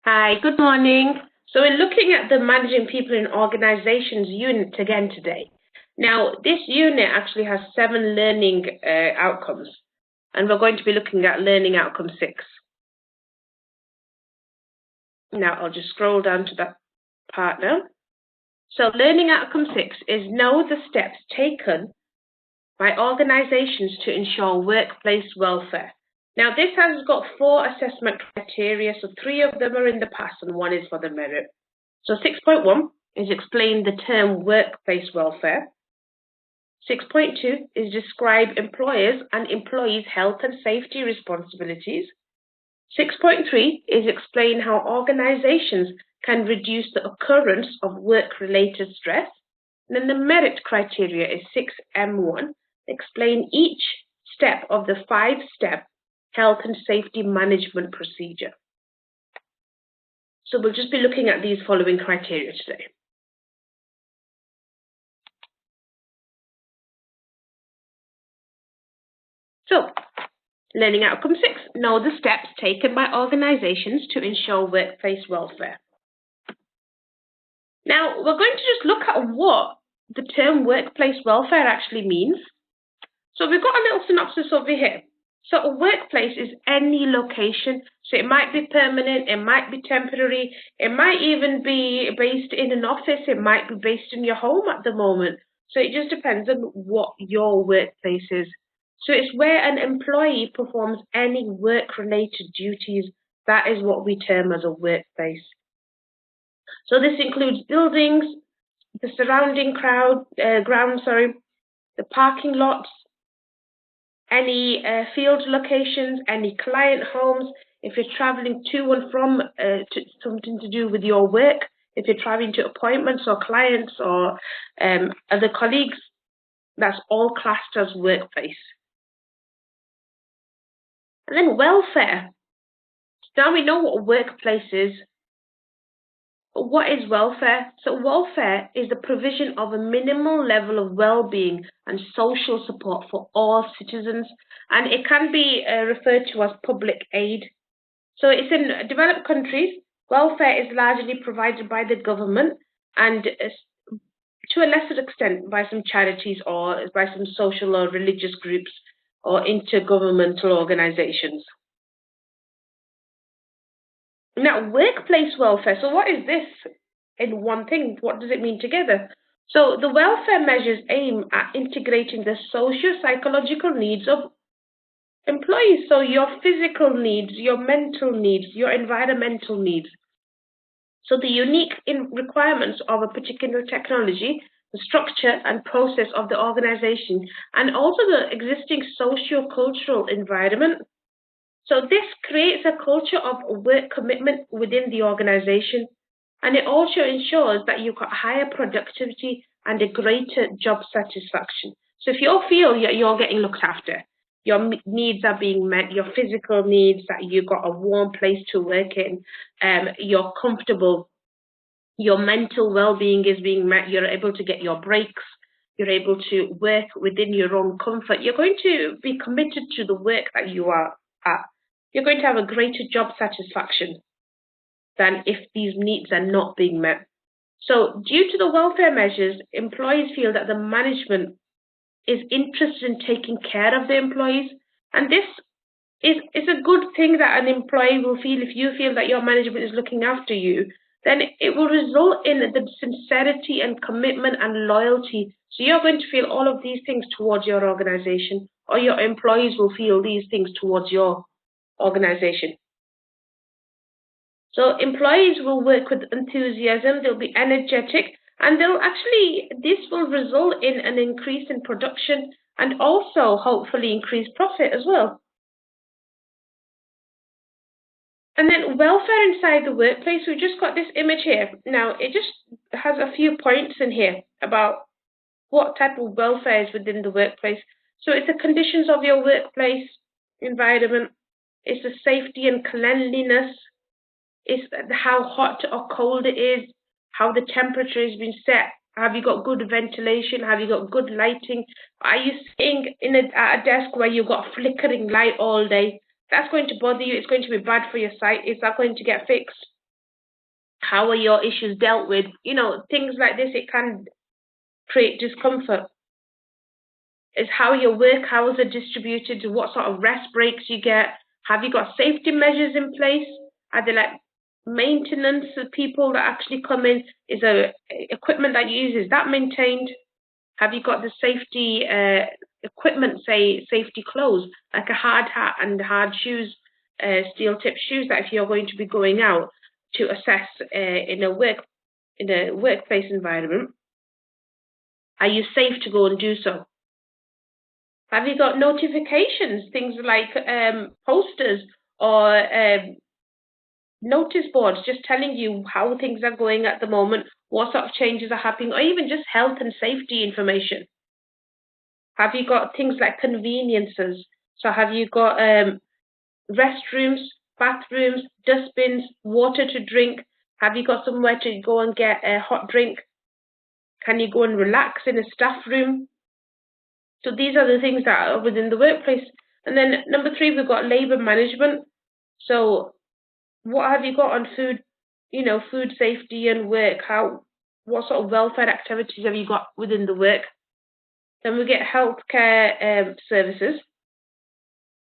Hi, good morning. So we're looking at the Managing People in Organizations unit again today. Now, this unit actually has 7 learning outcomes, and we're going to be looking at learning outcome 6. Now, I'll just scroll down to that part now. So learning outcome 6 is know the steps taken by organizations to ensure workplace welfare. Now, this has got 4 assessment criteria, so 3 of them are in the past and 1 is for the merit. So 6.1 is explain the term workplace welfare. 6.2 is describe employers' and employees' health and safety responsibilities. 6.3 is explain how organizations can reduce the occurrence of work-related stress. And then the merit criteria is 6M1, explain each step of the 5-step health and safety management procedure. So we'll just be looking at these following criteria today. So, learning outcome 6, know the steps taken by organizations to ensure workplace welfare. Now, we're going to just look at what the term workplace welfare actually means. So we've got a little synopsis over here. So a workplace is any location. So it might be permanent, it might be temporary, it might even be based in an office, it might be based in your home at the moment. So it just depends on what your workplace is. So it's where an employee performs any work-related duties. That is what we term as a workplace. So this includes buildings, the surrounding grounds, the parking lots, any field locations, any client homes, if you're traveling to and from something to do with your work, if you're traveling to appointments or clients or other colleagues, that's all classed as workplace. And then welfare. Now we know what a workplace is. What is welfare? So welfare is the provision of a minimal level of well-being and social support for all citizens, and it can be referred to as public aid. So it's in developed countries, welfare is largely provided by the government and to a lesser extent by some charities or by some social or religious groups or intergovernmental organizations. Now, workplace welfare. So what is this in one thing? What does it mean together? So the welfare measures aim at integrating the socio-psychological needs of employees. So your physical needs, your mental needs, your environmental needs. So the unique requirements of a particular technology, the structure and process of the organization, and also the existing socio-cultural environment. So this creates a culture of work commitment within the organization, and it also ensures that you've got higher productivity and a greater job satisfaction. So if you feel you're getting looked after, your needs are being met, your physical needs, that you've got a warm place to work in, you're comfortable, your mental well-being is being met, you're able to get your breaks, you're able to work within your own comfort, you're going to be committed to the work that you are at. You're going to have a greater job satisfaction than if these needs are not being met. So due to the welfare measures, employees feel that the management is interested in taking care of the employees. And this is a good thing that an employee will feel. If you feel that your management is looking after you, then it will result in the sincerity and commitment and loyalty. So you're going to feel all of these things towards your organization, or your employees will feel these things towards your organization. So employees will work with enthusiasm, they'll be energetic, and this will result in an increase in production and also hopefully increase profit as well. And then welfare inside the workplace, we've just got this image here. Now, it just has a few points in here about what type of welfare is within the workplace. So it's the conditions of your workplace environment, it's the safety and cleanliness, it's how hot or cold it is, how the temperature has been set. Have you got good ventilation? Have you got good lighting? Are you sitting at a desk where you've got flickering light all day? That's going to bother you. It's going to be bad for your sight. Is that going to get fixed? How are your issues dealt with? You know, things like this, it can create discomfort. Is how your work hours are distributed, what sort of rest breaks you get. Have you got safety measures in place? Are there like maintenance of people that actually come in? Is the equipment that you use, is that maintained? Have you got the safety equipment, say safety clothes, like a hard hat and hard shoes, steel tip shoes, that if you're going to be going out to assess in a workplace environment, are you safe to go and do so? Have you got notifications, things like posters or notice boards just telling you how things are going at the moment, what sort of changes are happening, or even just health and safety information? Have you got things like conveniences? So have you got restrooms, bathrooms, dustbins, water to drink? Have you got somewhere to go and get a hot drink? Can you go and relax in a staff room? So these are the things that are within the workplace. And then number 3, we've got labor management. So what have you got on food, food safety and work? What sort of welfare activities have you got within the work? Then we get healthcare services.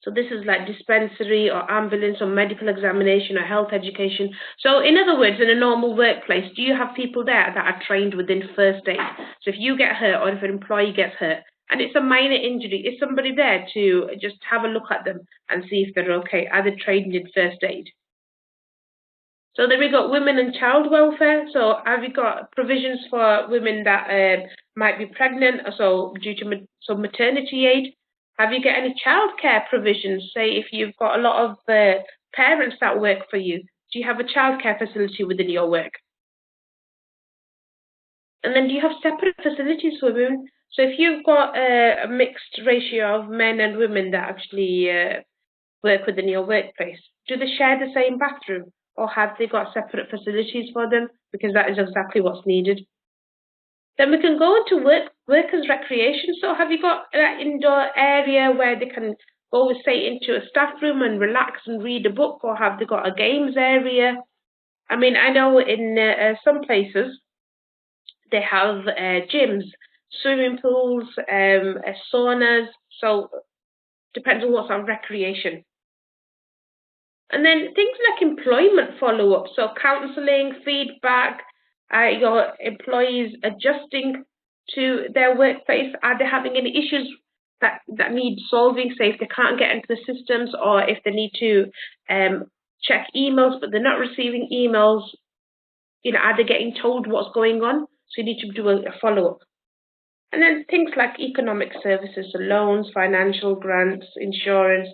So this is like dispensary or ambulance or medical examination or health education. So in other words, in a normal workplace, do you have people there that are trained within first aid? So if you get hurt or if an employee gets hurt and it's a minor injury, is somebody there to just have a look at them and see if they're okay? Are they trained in first aid? So then we got women and child welfare. So have you got provisions for women that might be pregnant, so due to some maternity aid? Have you got any childcare provisions? Say if you've got a lot of parents that work for you, do you have a childcare facility within your work? And then do you have separate facilities for women? So if you've got a mixed ratio of men and women that actually work within your workplace, do they share the same bathroom? Or have they got separate facilities for them? Because that is exactly what's needed. Then we can go into workers' recreation. So have you got that indoor area where they can go, say, into a staff room and relax and read a book? Or have they got a games area? I mean, I know in some places they have gyms, swimming pools, saunas. So depends on what sort of recreation. And then things like employment follow-up, so counselling, feedback, your employees adjusting to their workplace. Are they having any issues that need solving, say if they can't get into the systems or if they need to check emails but they're not receiving emails, are they getting told what's going on? So you need to do a follow-up. And then things like economic services, so loans, financial grants, insurance.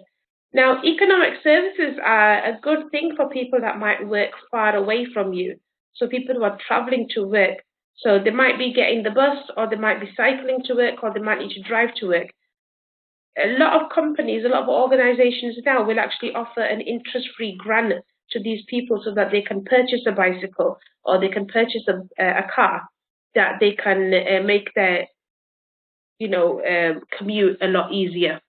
Now, economic services are a good thing for people that might work far away from you. So people who are traveling to work. So they might be getting the bus or they might be cycling to work or they might need to drive to work. A lot of companies, a lot of organizations now will actually offer an interest-free grant to these people so that they can purchase a bicycle or they can purchase a car that they can make their commute a lot easier.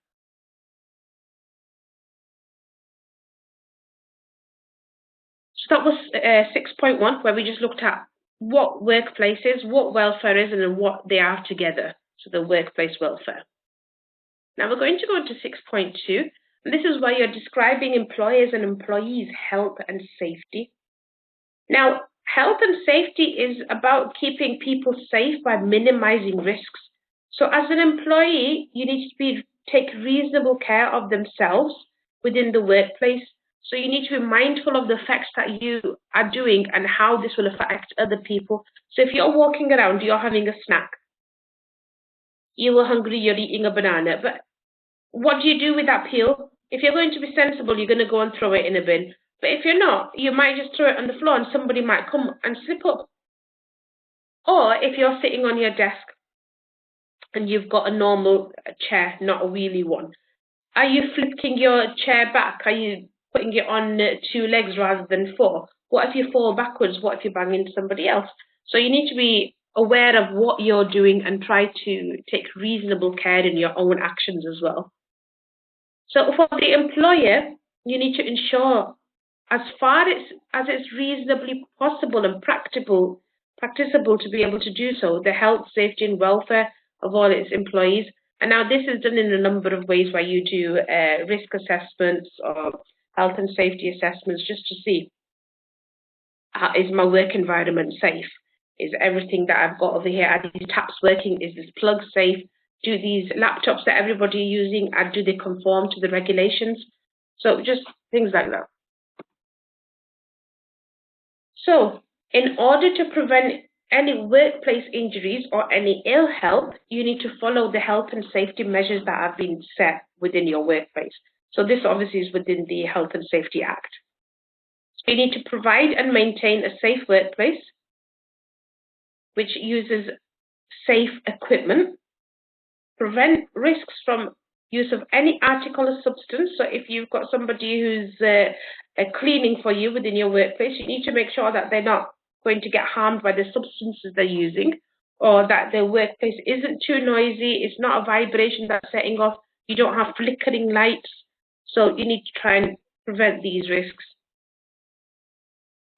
So that was 6.1, where we just looked at what workplace is, what welfare is, and then what they are together. So the workplace welfare. Now we're going to go into 6.2, and this is where you're describing employers and employees' health and safety. Now, health and safety is about keeping people safe by minimizing risks. So as an employee, you need to take reasonable care of themselves within the workplace. So you need to be mindful of the effects that you are doing and how this will affect other people. So if you're walking around, you're having a snack, you were hungry, you're eating a banana, but what do you do with that peel? If you're going to be sensible, you're going to go and throw it in a bin. But if you're not, you might just throw it on the floor and somebody might come and slip up. Or if you're sitting on your desk and you've got a normal chair, not a wheelie one, are you flipping your chair back? Are you putting it on 2 legs rather than 4? What if you fall backwards? What if you bang into somebody else? So you need to be aware of what you're doing and try to take reasonable care in your own actions as well. So for the employer, you need to ensure as far as it's reasonably possible and practicable to be able to do so, the health, safety and welfare of all its employees. And now this is done in a number of ways where you do risk assessments or health and safety assessments just to see, is my work environment safe? Is everything that I've got over here, are these taps working? Is this plug safe? Do these laptops that everybody is using, do they conform to the regulations? So just things like that. So in order to prevent any workplace injuries or any ill health, you need to follow the health and safety measures that have been set within your workplace. So this obviously is within the Health and Safety Act. So you need to provide and maintain a safe workplace, which uses safe equipment, prevent risks from use of any article or substance. So if you've got somebody who's cleaning for you within your workplace, you need to make sure that they're not going to get harmed by the substances they're using, or that their workplace isn't too noisy, it's not a vibration that's setting off, you don't have flickering lights. So you need to try and prevent these risks.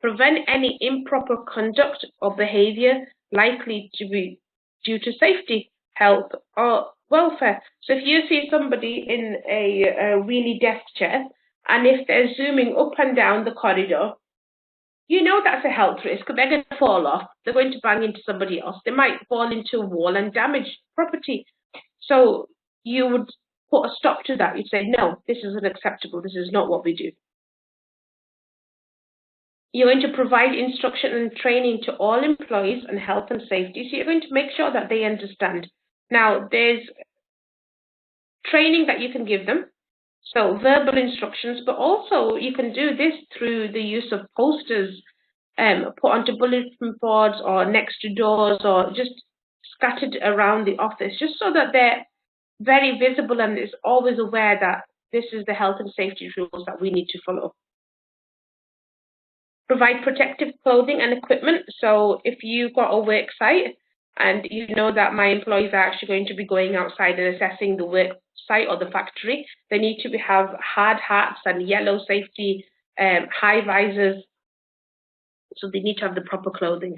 Prevent any improper conduct or behavior likely to be due to safety, health, or welfare. So if you see somebody in a wheelie desk chair, and if they're zooming up and down the corridor, you know that's a health risk. They're going to fall off. They're going to bang into somebody else. They might fall into a wall and damage property. So you would put a stop to that. You'd say, no, this is unacceptable. This is not what we do. You're going to provide instruction and training to all employees on health and safety. So you're going to make sure that they understand. Now, there's training that you can give them, so verbal instructions, but also you can do this through the use of posters put onto bulletin boards or next to doors or just scattered around the office, just so that they're very visible and is always aware that this is the health and safety rules that we need to follow. Provide protective clothing and equipment. So if you've got a work site and you know that my employees are actually going to be going outside and assessing the work site or the factory, they need to have hard hats and yellow safety high visors. So they need to have the proper clothing.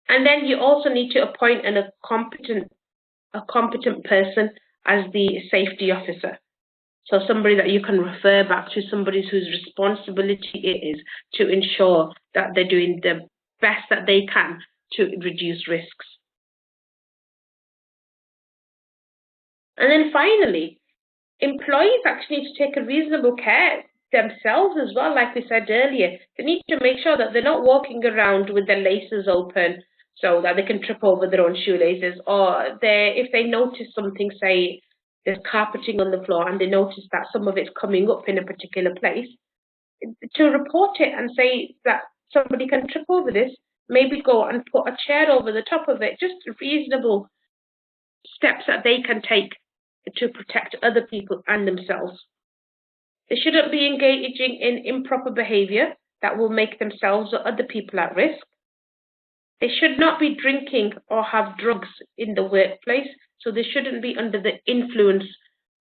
And then you also need to appoint a competent person as the safety officer. So somebody that you can refer back to, somebody whose responsibility it is to ensure that they're doing the best that they can to reduce risks. And then finally, employees actually need to take a reasonable care themselves as well. Like we said earlier, they need to make sure that they're not walking around with their laces open so that they can trip over their own shoelaces, or if they notice something, say there's carpeting on the floor and they notice that some of it's coming up in a particular place, to report it and say that somebody can trip over this, maybe go and put a chair over the top of it, just reasonable steps that they can take to protect other people and themselves. They shouldn't be engaging in improper behavior that will make themselves or other people at risk. They should not be drinking or have drugs in the workplace, so they shouldn't be under the influence.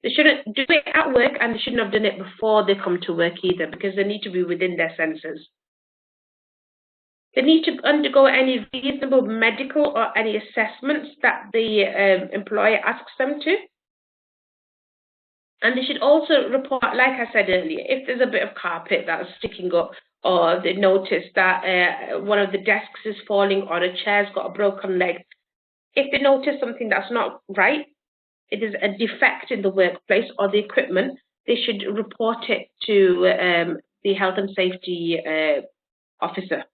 They shouldn't do it at work, and they shouldn't have done it before they come to work either, because they need to be within their senses. They need to undergo any reasonable medical or any assessments that the employer asks them to. And they should also report, like I said earlier, if there's a bit of carpet that's sticking up, or they notice that one of the desks is falling or a chair's got a broken leg. If they notice something that's not right, it is a defect in the workplace or the equipment, they should report it to the health and safety officer.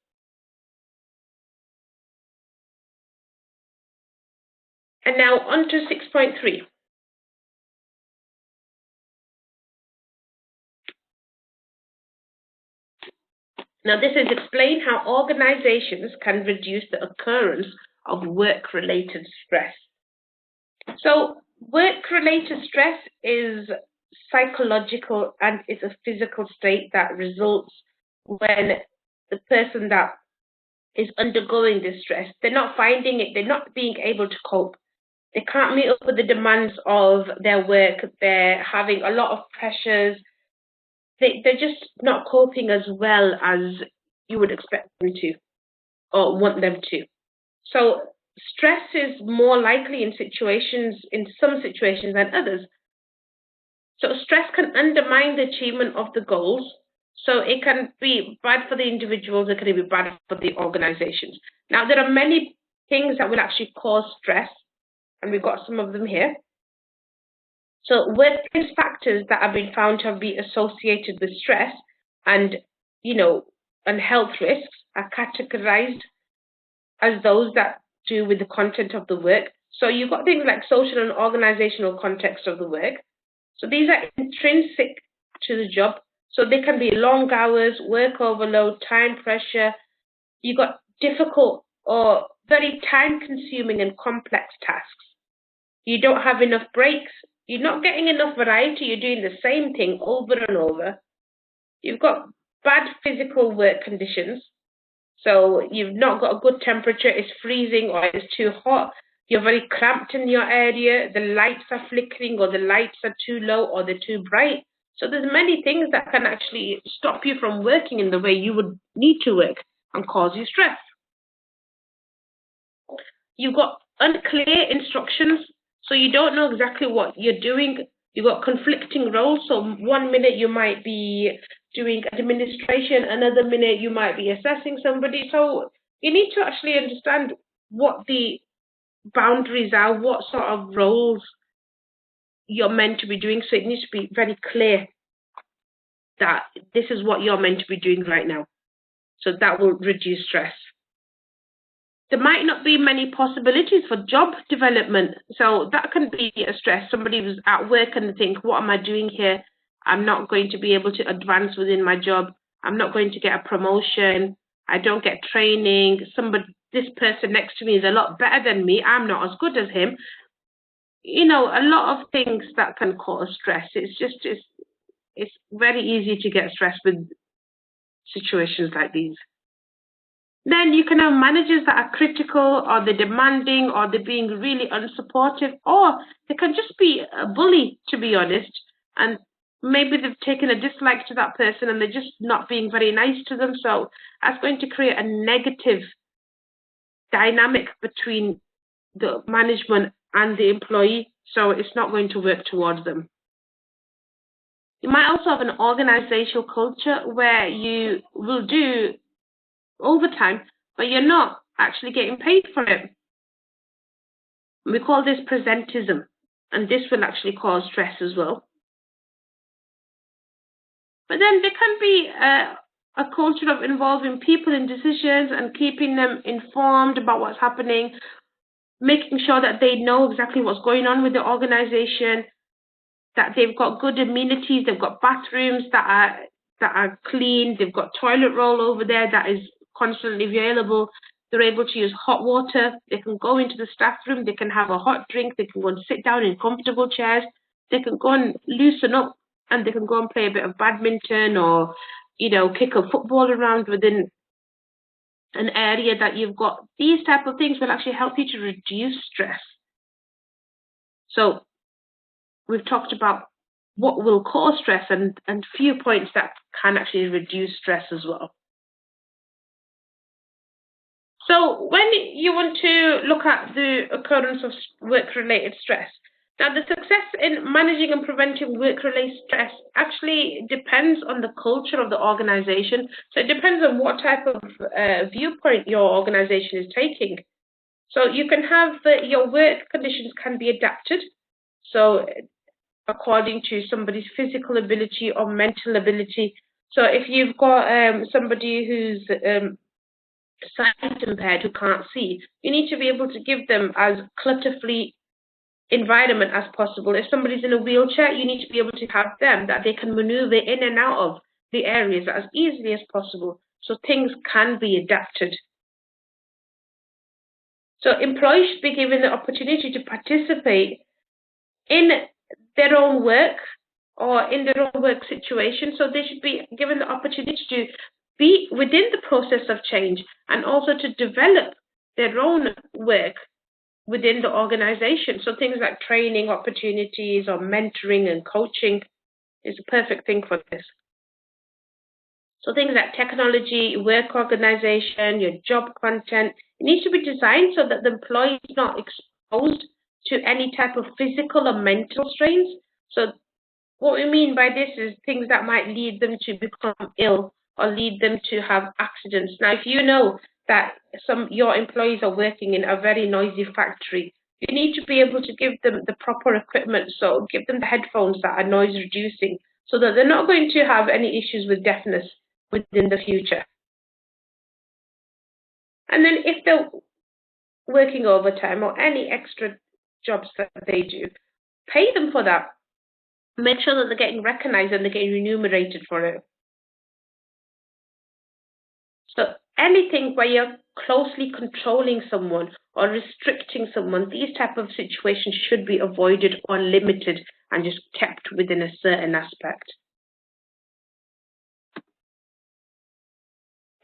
And now on to 6.3. Now this is explain how organizations can reduce the occurrence of work-related stress. So work-related stress is psychological and it's a physical state that results when the person that is undergoing this stress, they're not finding it, they're not being able to cope. They can't meet up with the demands of their work. They're having a lot of pressures. they're just not coping as well as you would expect them to or want them to. So stress is more likely in some situations than others. So stress can undermine the achievement of the goals. So it can be bad for the individuals, it can be bad for the organizations. Now, there are many things that will actually cause stress, and we've got some of them here. So workplace factors that have been found to be associated with stress and, and health risks are categorized as those that do with the content of the work. So you've got things like social and organizational context of the work. So these are intrinsic to the job. So they can be long hours, work overload, time pressure. You've got difficult or very time-consuming and complex tasks. You don't have enough breaks. You're not getting enough variety. You're doing the same thing over and over. You've got bad physical work conditions. So you've not got a good temperature. It's freezing or it's too hot. You're very cramped in your area. The lights are flickering or the lights are too low or they're too bright. So there's many things that can actually stop you from working in the way you would need to work and cause you stress. You've got unclear instructions. So you don't know exactly what you're doing. You've got conflicting roles. So 1 minute you might be doing administration, another minute you might be assessing somebody. So you need to actually understand what the boundaries are, what sort of roles you're meant to be doing. So it needs to be very clear that this is what you're meant to be doing right now. So that will reduce stress. There might not be many possibilities for job development. So that can be a stress. Somebody was at work and they think, what am I doing here? I'm not going to be able to advance within my job. I'm not going to get a promotion. I don't get training. This person next to me is a lot better than me. I'm not as good as him. A lot of things that can cause stress. It's very easy to get stressed with situations like these. Then you can have managers that are critical or they're demanding or they're being really unsupportive, or they can just be a bully, to be honest, and maybe they've taken a dislike to that person and they're just not being very nice to them. So that's going to create a negative dynamic between the management and the employee. So it's not going to work towards them. You might also have an organizational culture where you will do overtime, but you're not actually getting paid for it. We call this presentism, and this will actually cause stress as well. But then there can be a culture of involving people in decisions and keeping them informed about what's happening, making sure that they know exactly what's going on with the organization, that they've got good amenities, they've got bathrooms that are clean, they've got toilet roll over there that is constantly available. They're able to use hot water. They can go into the staff room. They can have a hot drink. They can go and sit down in comfortable chairs. They can go and loosen up and they can go and play a bit of badminton or, kick a football around within an area that you've got. These type of things will actually help you to reduce stress. So we've talked about what will cause stress and few points that can actually reduce stress as well. So when you want to look at the occurrence of work-related stress, now the success in managing and preventing work-related stress actually depends on the culture of the organization. So it depends on what type of viewpoint your organization is taking. So you can have your work conditions can be adapted. So according to somebody's physical ability or mental ability. So if you've got somebody who's sight impaired who can't see, you need to be able to give them as clutter-free environment as possible. If somebody's in a wheelchair, you need to be able to have them that they can maneuver in and out of the areas as easily as possible. So things can be adapted. So employees should be given the opportunity to participate in their own work or in their own work situation. So they should be given the opportunity to be within the process of change and also to develop their own work within the organization. So things like training opportunities or mentoring and coaching is a perfect thing for this. So things like technology, work organization, your job content, it needs to be designed so that the employee is not exposed to any type of physical or mental strains. So what we mean by this is things that might lead them to become ill or lead them to have accidents. Now, if you know that your employees are working in a very noisy factory, you need to be able to give them the proper equipment. So give them the headphones that are noise reducing so that they're not going to have any issues with deafness within the future. And then if they're working overtime or any extra jobs that they do, pay them for that. Make sure that they're getting recognized and they're getting remunerated for it. So anything where you're closely controlling someone or restricting someone, these type of situations should be avoided or limited and just kept within a certain aspect.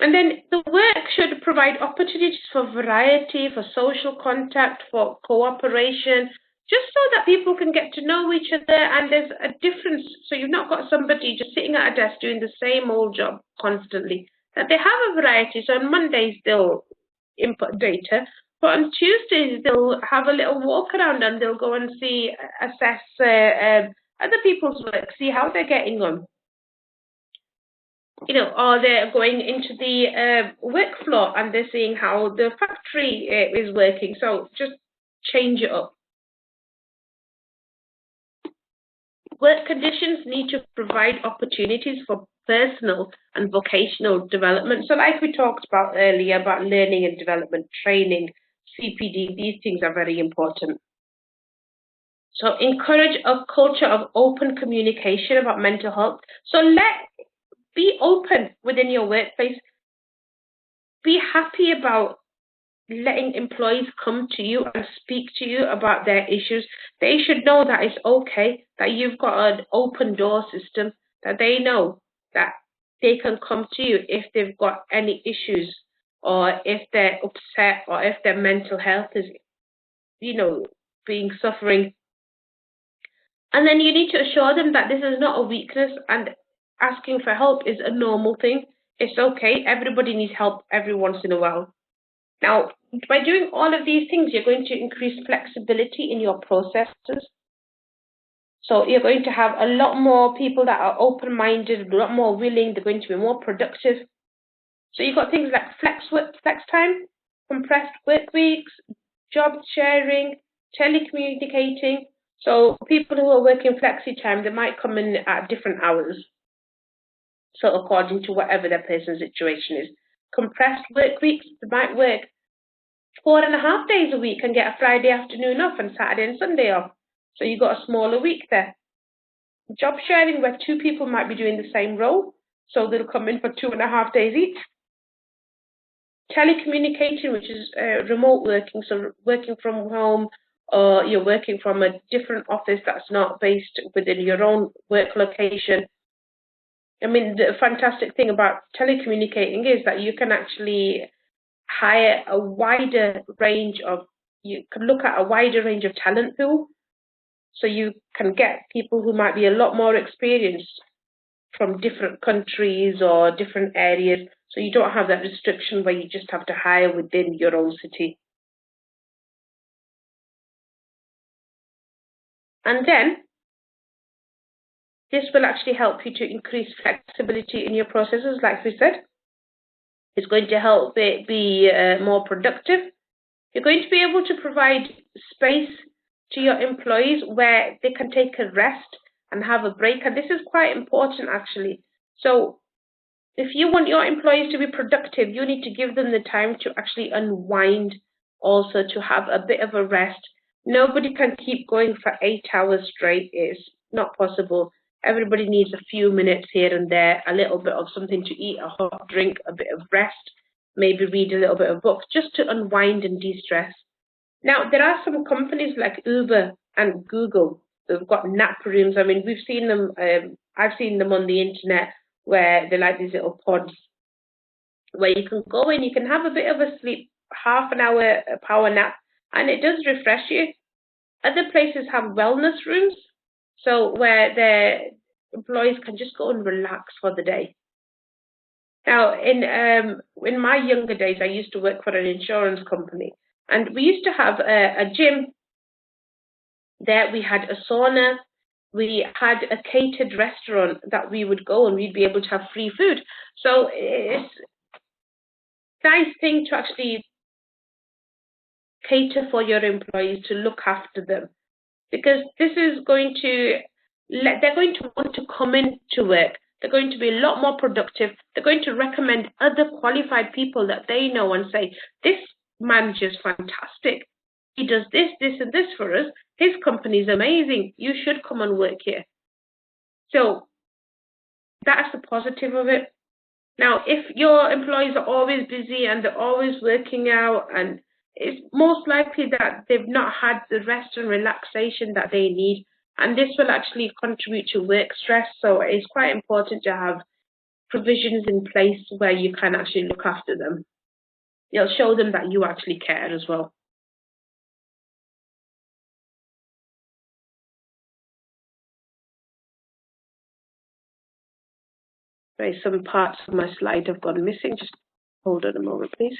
And then the work should provide opportunities for variety, for social contact, for cooperation, just so that people can get to know each other and there's a difference. So you've not got somebody just sitting at a desk doing the same old job constantly. That they have a variety. So on Mondays they'll input data, but on Tuesdays they'll have a little walk around and they'll go and assess other people's work, see how they're getting on. You know, or they're going into the work floor and they're seeing how the factory is working. So just change it up. Work conditions need to provide opportunities for personal and vocational development. So like we talked about earlier about learning and development, training, CPD, these things are very important. So encourage a culture of open communication about mental health. So be open within your workplace. Be happy about letting employees come to you and speak to you about their issues. They should know that it's okay, that you've got an open door system, that they know that they can come to you if they've got any issues or if they're upset or if their mental health is, suffering. And then you need to assure them that this is not a weakness and asking for help is a normal thing. It's okay. Everybody needs help every once in a while. Now, by doing all of these things, you're going to increase flexibility in your processes. So you're going to have a lot more people that are open-minded, a lot more willing, they're going to be more productive. So you've got things like flex time, compressed work weeks, job sharing, telecommunicating. So people who are working flexi time, they might come in at different hours. So according to whatever their personal situation is. Compressed work weeks, they might work 4.5 days a week and get a Friday afternoon off and Saturday and Sunday off. So you've got a smaller week there. Job sharing, where two people might be doing the same role, so they'll come in for 2.5 days each. Telecommunicating, which is remote working, so working from home, or you're working from a different office that's not based within your own work location. I mean, the fantastic thing about telecommunicating is that you can actually hire a wider range of, you can look at a wider range of talent pool. So you can get people who might be a lot more experienced from different countries or different areas. So you don't have that restriction where you just have to hire within your own city. And then this will actually help you to increase flexibility in your processes, like we said. It's going to help it be more productive. You're going to be able to provide space to your employees where they can take a rest and have a break. And this is quite important, actually. So if you want your employees to be productive, you need to give them the time to actually unwind, also to have a bit of a rest. Nobody can keep going for 8 hours straight. It's not possible. Everybody needs a few minutes here and there, a little bit of something to eat, a hot drink, a bit of rest, maybe read a little bit of books, just to unwind and de-stress. Now, there are some companies like Uber and Google that've got nap rooms. I mean, we've seen them, I've seen them on the internet, where they're like these little pods where you can go in, you can have a bit of a sleep, half an hour power nap, and it does refresh you. Other places have wellness rooms, so where their employees can just go and relax for the day. Now, in my younger days, I used to work for an insurance company, and we used to have a gym there. We had a sauna. We had a catered restaurant that we would go and we'd be able to have free food. So it's a nice thing to actually cater for your employees, to look after them, because this is going to they're going to want to come into work. They're going to be a lot more productive. They're going to recommend other qualified people that they know and say, this manager's fantastic. He does this, this, and this for us. His company's amazing. You should come and work here. So that's the positive of it. Now, if your employees are always busy and they're always working out, and it's most likely that they've not had the rest and relaxation that they need, and this will actually contribute to work stress. So it's quite important to have provisions in place where you can actually look after them. It'll show them that you actually care as well. Sorry, some parts of my slide have gone missing. Just hold on a moment, please.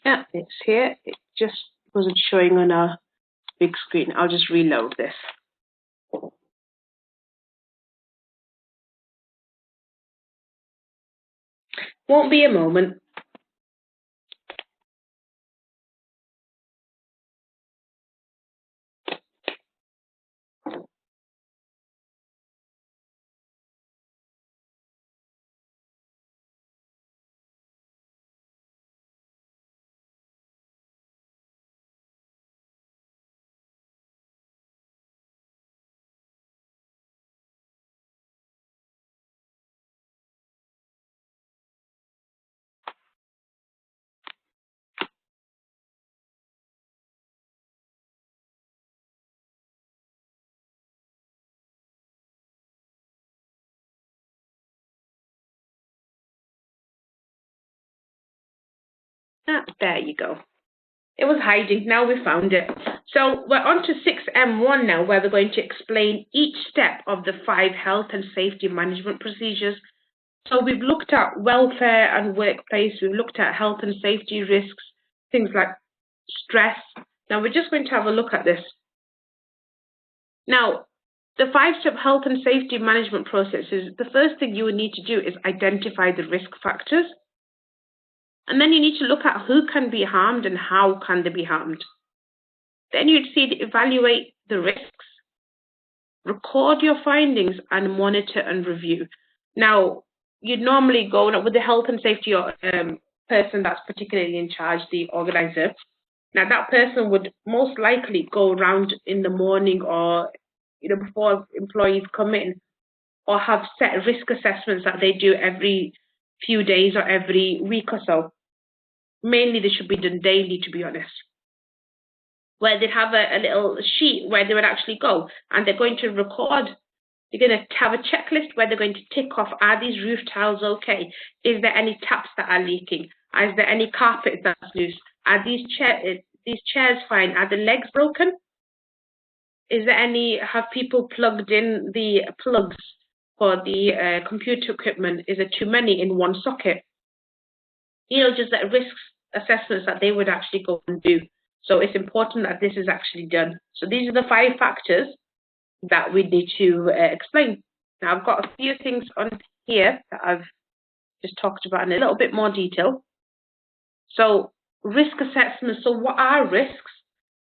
Yeah, it's here. It just wasn't showing on our big screen. I'll just reload this. Won't be a moment. Ah, there you go. It was hiding. Now we found it. So we're on to 6M1 now, where we're going to explain each step of the 5 health and safety management procedures. So we've looked at welfare and workplace. We've looked at health and safety risks, things like stress. Now we're just going to have a look at this. Now, the 5-step health and safety management processes, the first thing you would need to do is identify the risk factors. And then you need to look at who can be harmed and how can they be harmed. Then you'd evaluate the risks, record your findings, and monitor and review. Now, you'd normally go with the health and safety person that's particularly in charge, the organizer. Now, that person would most likely go around in the morning or before employees come in, or have set risk assessments that they do every few days or every week or so. Mainly they should be done daily, to be honest, where they'd have a little sheet where they would actually go and they're going to record. They're going to have a checklist where they're going to tick off, are these roof tiles okay? Is there any taps that are leaking? Is there any carpet that's loose? Are these chairs fine? Are the legs broken? Is there any, have people plugged in the plugs for the computer equipment? Is there too many in one socket? You know, just that risk assessments that they would actually go and do. So it's important that this is actually done. So these are the 5 factors that we need to explain. Now I've got a few things on here that I've just talked about in a little bit more detail. So risk assessment. So what are risks?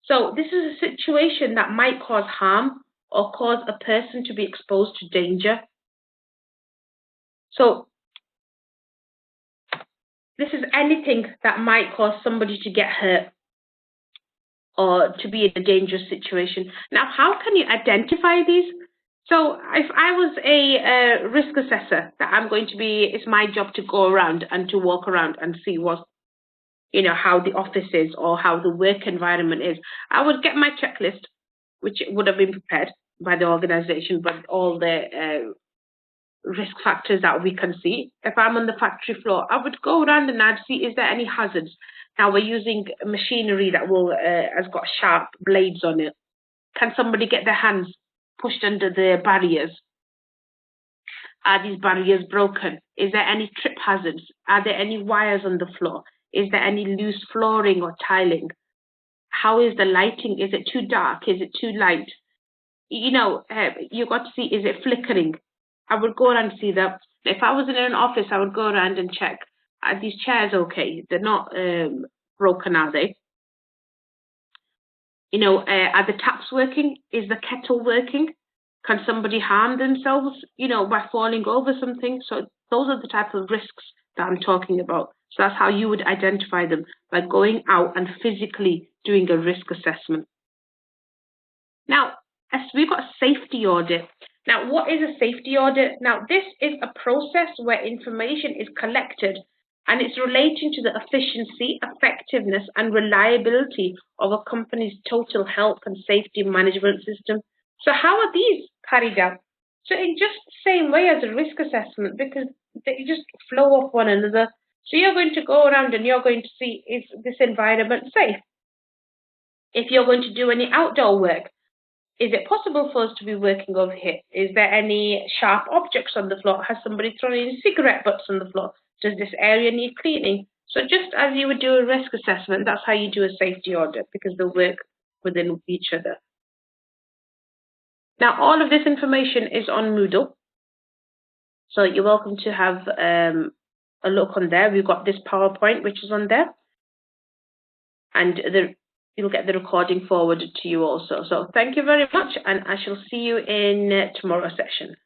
So this is a situation that might cause harm or cause a person to be exposed to danger. So this is anything that might cause somebody to get hurt or to be in a dangerous situation. Now, how can you identify these? So if I was a risk assessor, that I'm going to be, it's my job to go around and to walk around and see what, you know, how the office is or how the work environment is. I would get my checklist, which would have been prepared by the organization, but all the risk factors that we can see. If I'm on the factory floor, I would go around and I'd see, is there any hazards? Now we're using machinery that will has got sharp blades on it. Can somebody get their hands pushed under the barriers? Are these barriers broken? Is there any trip hazards? Are there any wires on the floor? Is there any loose flooring or tiling? How is the lighting? Is it too dark? Is it too light? You know, you got to see, is it flickering? I would go around and see that. If I was in an office, I would go around and check, are these chairs okay? They're not broken, are they? You know, are the taps working? Is the kettle working? Can somebody harm themselves, you know, by falling over something? So those are the type of risks that I'm talking about. So that's how you would identify them, by going out and physically doing a risk assessment. Now, as we've got a safety audit. Now, what is a safety audit? Now, this is a process where information is collected and it's relating to the efficiency, effectiveness, and reliability of a company's total health and safety management system. So how are these carried out? So in just the same way as a risk assessment, because they just flow off one another. So you're going to go around and you're going to see, is this environment safe? If you're going to do any outdoor work, is it possible for us to be working over here? Is there any sharp objects on the floor? Has somebody thrown any cigarette butts on the floor? Does this area need cleaning? So just as you would do a risk assessment, that's how you do a safety audit, because they work within each other. Now, all of this information is on Moodle. So you're welcome to have a look on there. We've got this PowerPoint, which is on there. And you'll get the recording forwarded to you also. So thank you very much, and I shall see you in tomorrow's session.